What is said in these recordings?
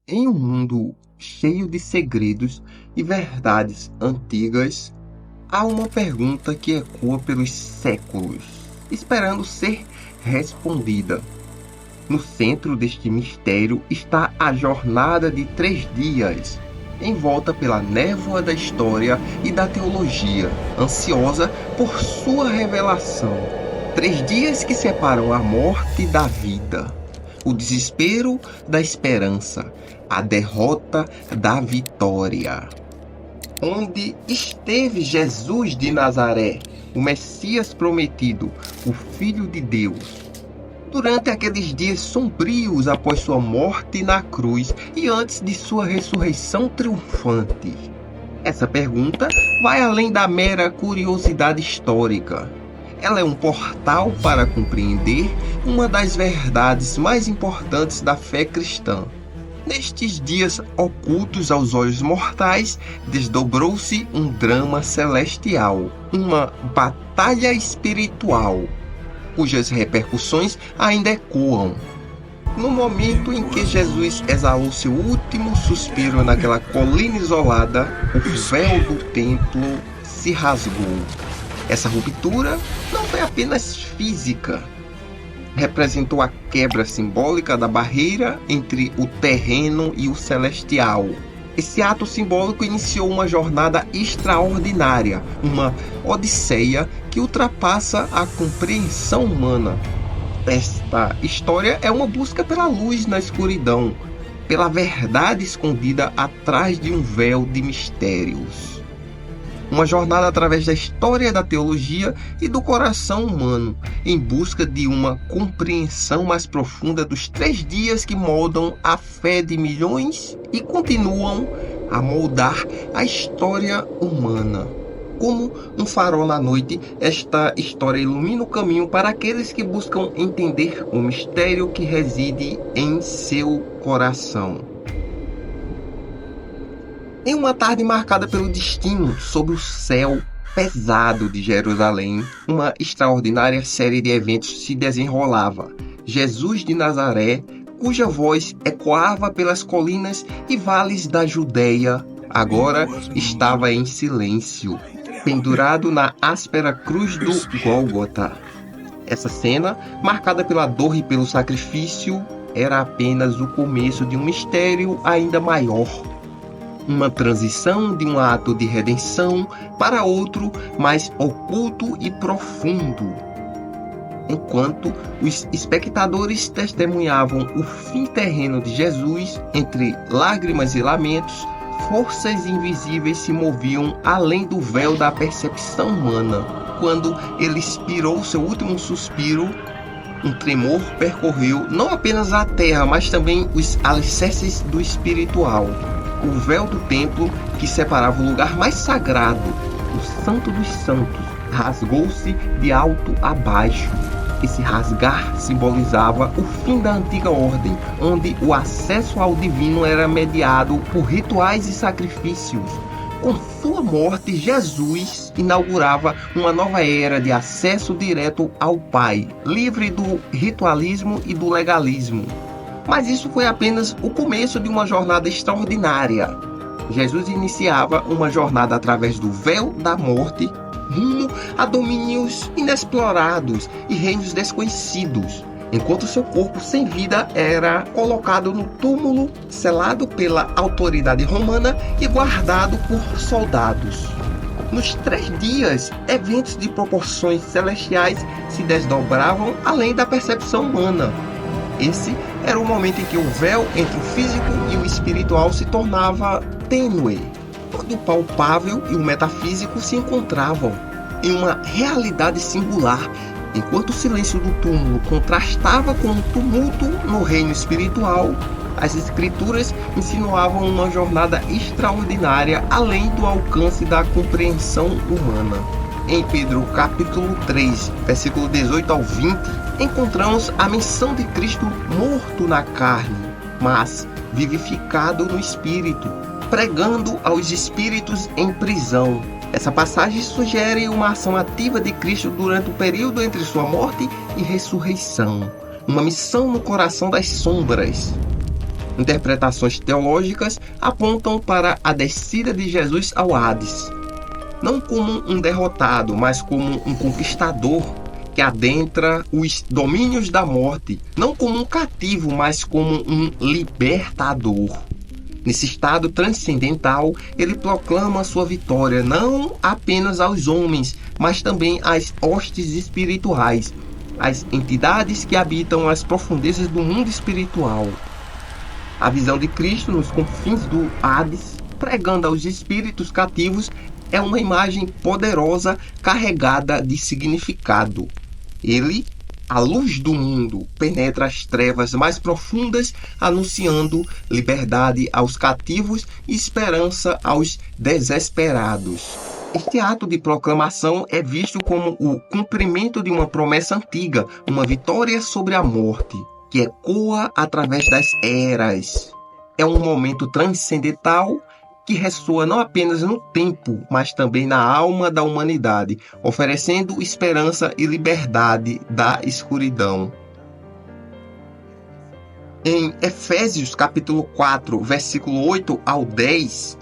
Em um mundo cheio de segredos e verdades antigas, há uma pergunta que ecoa pelos séculos, esperando ser respondida. No centro deste mistério está a jornada de 3 dias, envolta pela névoa da história e da teologia, ansiosa por sua revelação. 3 dias que separam a morte da vida, o desespero da esperança, a derrota da vitória. Onde esteve Jesus de Nazaré, o Messias prometido, o Filho de Deus? Durante aqueles dias sombrios após sua morte na cruz e antes de sua ressurreição triunfante. Essa pergunta vai além da mera curiosidade histórica. Ela é um portal para compreender uma das verdades mais importantes da fé cristã. Nestes dias ocultos aos olhos mortais, desdobrou-se um drama celestial, uma batalha espiritual, cujas repercussões ainda ecoam. No momento em que Jesus exalou seu último suspiro naquela colina isolada, o véu do templo se rasgou. Essa ruptura não foi apenas física. Representou a quebra simbólica da barreira entre o terreno e o celestial. Esse ato simbólico iniciou uma jornada extraordinária, uma odisseia que ultrapassa a compreensão humana. Esta história é uma busca pela luz na escuridão, pela verdade escondida atrás de um véu de mistérios. Uma jornada através da história da teologia e do coração humano, em busca de uma compreensão mais profunda dos 3 dias que moldam a fé de milhões e continuam a moldar a história humana. Como um farol na noite, esta história ilumina o caminho para aqueles que buscam entender o mistério que reside em seu coração. Em uma tarde marcada pelo destino, sob o céu pesado de Jerusalém, uma extraordinária série de eventos se desenrolava. Jesus de Nazaré, cuja voz ecoava pelas colinas e vales da Judéia, agora estava em silêncio, pendurado na áspera cruz do Gólgota. Essa cena, marcada pela dor e pelo sacrifício, era apenas o começo de um mistério ainda maior. Uma transição de um ato de redenção para outro mais oculto e profundo. Enquanto os espectadores testemunhavam o fim terreno de Jesus, entre lágrimas e lamentos, forças invisíveis se moviam além do véu da percepção humana. Quando ele expirou seu último suspiro, um tremor percorreu não apenas a terra, mas também os alicerces do espiritual. O véu do templo, que separava o lugar mais sagrado, o Santo dos Santos, rasgou-se de alto a baixo. Esse rasgar simbolizava o fim da antiga ordem, onde o acesso ao divino era mediado por rituais e sacrifícios. Com sua morte, Jesus inaugurava uma nova era de acesso direto ao Pai, livre do ritualismo e do legalismo. Mas isso foi apenas o começo de uma jornada extraordinária. Jesus iniciava uma jornada através do véu da morte, rumo a domínios inexplorados e reinos desconhecidos, enquanto seu corpo sem vida era colocado no túmulo, selado pela autoridade romana e guardado por soldados. Nos 3 dias, eventos de proporções celestiais se desdobravam além da percepção humana. Esse era o momento em que o véu entre o físico e o espiritual se tornava tênue, onde o palpável e o metafísico se encontravam em uma realidade singular, enquanto o silêncio do túmulo contrastava com o tumulto no reino espiritual. As escrituras insinuavam uma jornada extraordinária além do alcance da compreensão humana. Em Pedro capítulo 3, versículo 18 ao 20, encontramos a menção de Cristo morto na carne, mas vivificado no Espírito, pregando aos espíritos em prisão. Essa passagem sugere uma ação ativa de Cristo durante o período entre sua morte e ressurreição, uma missão no coração das sombras. Interpretações teológicas apontam para a descida de Jesus ao Hades, não como um derrotado, mas como um conquistador que adentra os domínios da morte, não como um cativo, mas como um libertador. Nesse estado transcendental, ele proclama sua vitória não apenas aos homens, mas também às hostes espirituais, às entidades que habitam as profundezas do mundo espiritual. A visão de Cristo nos confins do Hades, pregando aos espíritos cativos, é uma imagem poderosa carregada de significado. Ele, a luz do mundo, penetra as trevas mais profundas, anunciando liberdade aos cativos e esperança aos desesperados. Este ato de proclamação é visto como o cumprimento de uma promessa antiga, uma vitória sobre a morte, que ecoa através das eras. É um momento transcendental que ressoa não apenas no tempo, mas também na alma da humanidade, oferecendo esperança e liberdade da escuridão. Em Efésios capítulo 4, versículo 8 ao 10,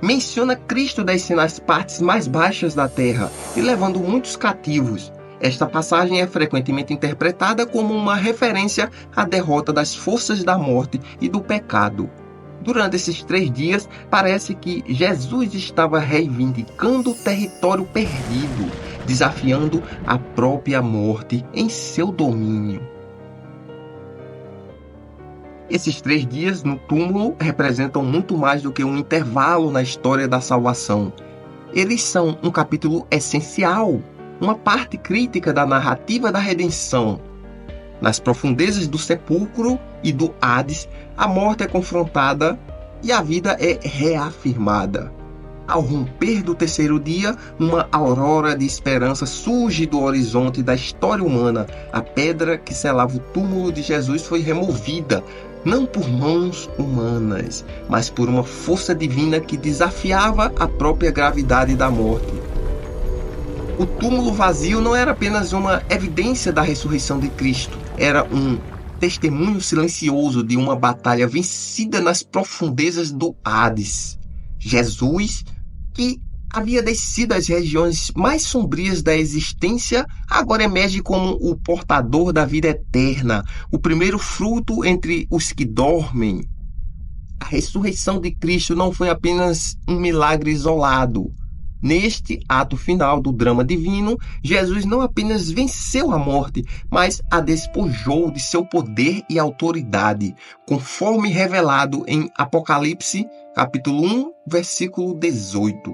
menciona Cristo descendo às partes mais baixas da terra e levando muitos cativos. Esta passagem é frequentemente interpretada como uma referência à derrota das forças da morte e do pecado. Durante esses 3 dias, parece que Jesus estava reivindicando o território perdido, desafiando a própria morte em seu domínio. Esses 3 dias no túmulo representam muito mais do que um intervalo na história da salvação. Eles são um capítulo essencial, uma parte crítica da narrativa da redenção. Nas profundezas do sepulcro e do Hades, a morte é confrontada e a vida é reafirmada. Ao romper do 3º dia, uma aurora de esperança surge do horizonte da história humana. A pedra que selava o túmulo de Jesus foi removida, não por mãos humanas, mas por uma força divina que desafiava a própria gravidade da morte. O túmulo vazio não era apenas uma evidência da ressurreição de Cristo, era um testemunho silencioso de uma batalha vencida nas profundezas do Hades. Jesus, que havia descido às regiões mais sombrias da existência, agora emerge como o portador da vida eterna, o primeiro fruto entre os que dormem. A ressurreição de Cristo não foi apenas um milagre isolado. Neste ato final do drama divino, Jesus não apenas venceu a morte, mas a despojou de seu poder e autoridade, conforme revelado em Apocalipse, capítulo 1, versículo 18.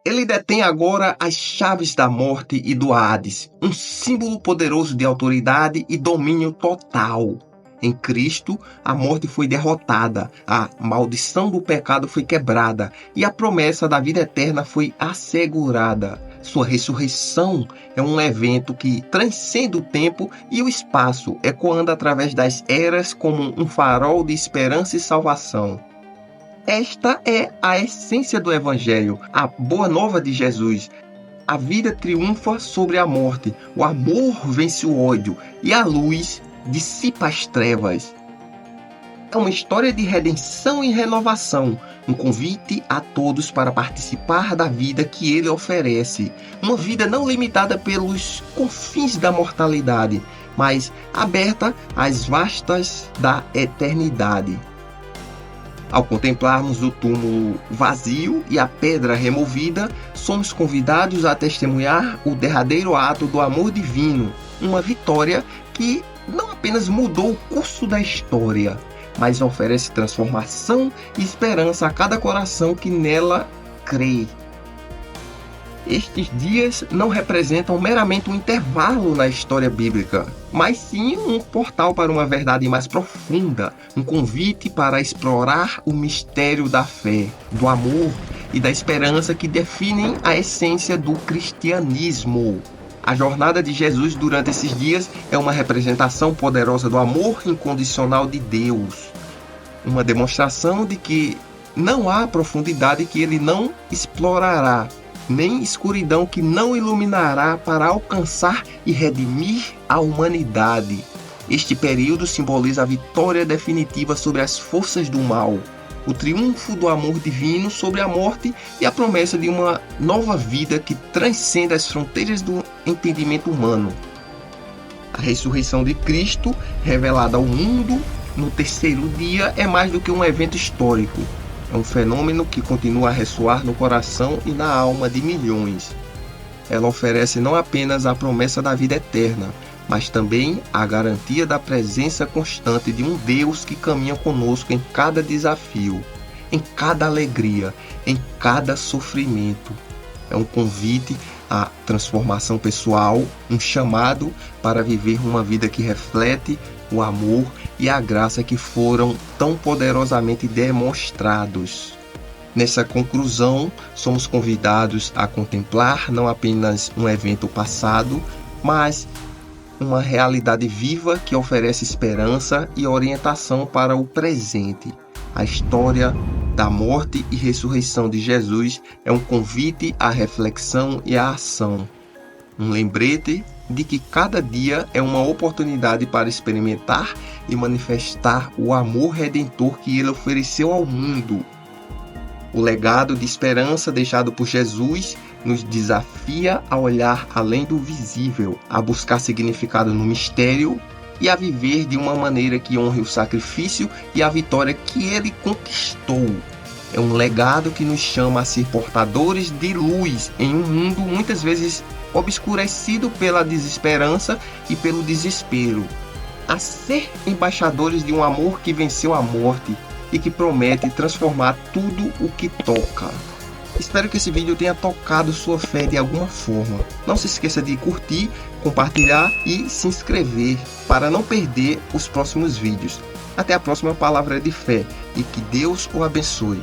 Ele detém agora as chaves da morte e do Hades, um símbolo poderoso de autoridade e domínio total. Em Cristo, a morte foi derrotada, a maldição do pecado foi quebrada e a promessa da vida eterna foi assegurada. Sua ressurreição é um evento que transcende o tempo e o espaço, ecoando através das eras como um farol de esperança e salvação. Esta é a essência do Evangelho, a boa nova de Jesus. A vida triunfa sobre a morte, o amor vence o ódio e a luz dissipa as trevas. É uma história de redenção e renovação, um convite a todos para participar da vida que ele oferece. Uma vida não limitada pelos confins da mortalidade, mas aberta às vastas da eternidade. Ao contemplarmos o túmulo vazio e a pedra removida, somos convidados a testemunhar o derradeiro ato do amor divino, uma vitória que não apenas mudou o curso da história, mas oferece transformação e esperança a cada coração que nela crê. Estes dias não representam meramente um intervalo na história bíblica, mas sim um portal para uma verdade mais profunda, um convite para explorar o mistério da fé, do amor e da esperança que definem a essência do cristianismo. A jornada de Jesus durante esses dias é uma representação poderosa do amor incondicional de Deus, uma demonstração de que não há profundidade que ele não explorará, nem escuridão que não iluminará para alcançar e redimir a humanidade. Este período simboliza a vitória definitiva sobre as forças do mal, o triunfo do amor divino sobre a morte e a promessa de uma nova vida que transcende as fronteiras do entendimento humano. A ressurreição de Cristo, revelada ao mundo no terceiro dia, é mais do que um evento histórico. É um fenômeno que continua a ressoar no coração e na alma de milhões. Ela oferece não apenas a promessa da vida eterna, mas também a garantia da presença constante de um Deus que caminha conosco em cada desafio, em cada alegria, em cada sofrimento. É um convite à transformação pessoal, um chamado para viver uma vida que reflete o amor e a graça que foram tão poderosamente demonstrados. Nessa conclusão, somos convidados a contemplar não apenas um evento passado, mas uma realidade viva que oferece esperança e orientação para o presente. A história da morte e ressurreição de Jesus é um convite à reflexão e à ação. Um lembrete de que cada dia é uma oportunidade para experimentar e manifestar o amor redentor que ele ofereceu ao mundo. O legado de esperança deixado por Jesus nos desafia a olhar além do visível, a buscar significado no mistério e a viver de uma maneira que honre o sacrifício e a vitória que ele conquistou. É um legado que nos chama a ser portadores de luz em um mundo muitas vezes obscurecido pela desesperança e pelo desespero, a ser embaixadores de um amor que venceu a morte e que promete transformar tudo o que toca. Espero que esse vídeo tenha tocado sua fé de alguma forma. Não se esqueça de curtir, compartilhar e se inscrever para não perder os próximos vídeos. Até a próxima palavra de fé e que Deus o abençoe.